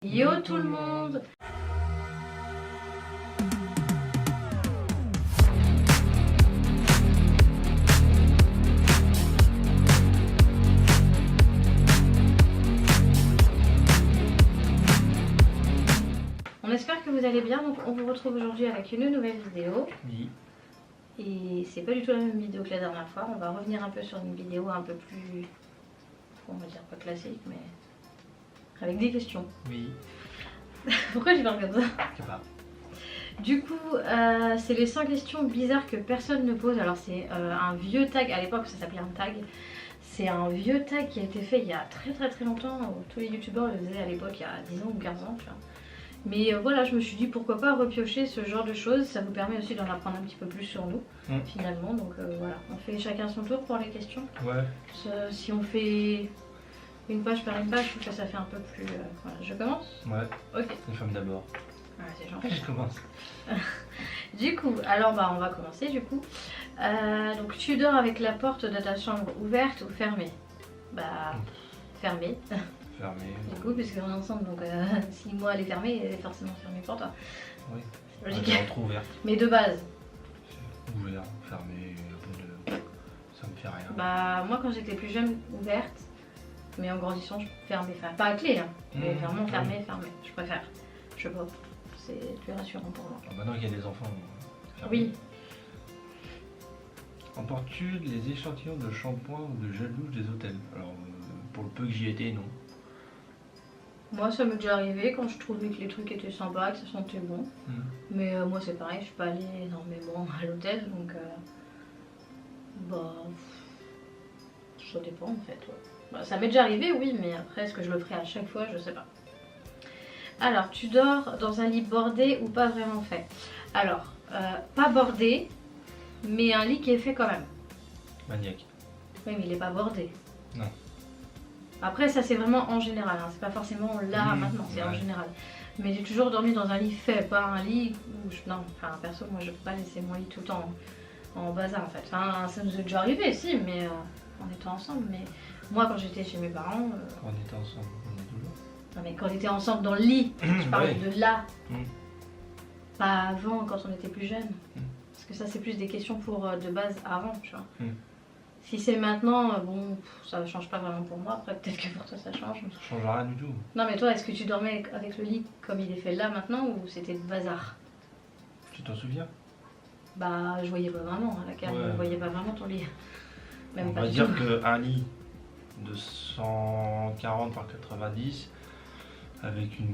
Yo tout le monde! On espère que vous allez bien, donc on vous retrouve aujourd'hui avec une nouvelle vidéo. Oui. Et c'est pas du tout la même vidéo que la dernière fois, on va revenir un peu sur une vidéo un peu plus, on va dire pas classique, mais avec des questions. Oui. Pourquoi je parle comme ça? Je sais pas. Du coup, c'est les 100 questions bizarres que personne ne pose. Alors c'est un vieux tag, à l'époque ça s'appelait un tag. C'est un vieux tag qui a été fait il y a très longtemps. Tous les youtubeurs le faisaient à l'époque, il y a 10 ans ou 15 ans, tu vois. Mais voilà, je me suis dit pourquoi pas repiocher ce genre de choses. Ça vous permet aussi d'en apprendre un petit peu plus sur nous, finalement. Donc voilà, on fait chacun son tour pour les questions. Ouais. Si on fait une page par une page, je trouve que ça fait un peu plus... voilà. Je commence? Ouais. Ok. Les femmes d'abord. Ah, c'est gentil. Je commence. Du coup, alors bah on va commencer du coup. Donc tu dors avec la porte de ta chambre ouverte ou fermée? Bah fermée. Fermé. Du coup, puisqu'on est ensemble, donc si moi elle est fermée, elle est forcément fermée pour toi. Oui. C'est logique. Elle est trop ouverte. Mais de base. Ouvert, fermé, ça me fait rien. Bah moi quand j'étais plus jeune, ouverte. Mais en grandissant, je fermais. Enfin, pas à clé, hein. Mais vraiment fermée. Je préfère. Je sais pas. C'est plus rassurant pour moi. Maintenant qu'il y a des enfants. Fermé. Oui. Emportes-tu les échantillons de shampoing ou de gel douche des hôtels? Alors, pour le peu que j'y étais, non. Moi ça m'est déjà arrivé quand je trouvais que les trucs étaient sympas, que ça sentait bon. Mais moi c'est pareil, je suis pas allée énormément à l'hôtel, donc bah ça dépend en fait. Ouais. Bah, ça m'est déjà arrivé, oui, mais après est-ce que je le ferai à chaque fois, je sais pas. Alors tu dors dans un lit bordé ou pas vraiment fait? Alors pas bordé, mais un lit qui est fait quand même. Maniaque. Oui, mais il est pas bordé. Non. Après ça c'est vraiment en général, hein. C'est pas forcément là maintenant, c'est en général. Mais j'ai toujours dormi dans un lit fait, pas un lit où non, enfin perso moi je peux pas laisser mon lit tout le temps en bazar en fait. Enfin ça nous est déjà arrivé si, mais en étant ensemble. Mais moi quand j'étais chez mes parents... Quand on était ensemble, on est toujours. Non mais quand on était ensemble dans le lit, je parle de là. Pas avant quand on était plus jeune. Parce que ça c'est plus des questions pour de base avant, tu vois. Si c'est maintenant, bon, ça ne change pas vraiment pour moi. Après, peut-être que pour toi, ça change. Ça change rien du tout. Non, mais toi, est-ce que tu dormais avec le lit comme il est fait là maintenant ou c'était bazar? Tu t'en souviens? Bah, je voyais pas vraiment. À la cave, je voyais pas vraiment ton lit. Même on pas va du dire tout. qu'un lit de 140 par 90 avec une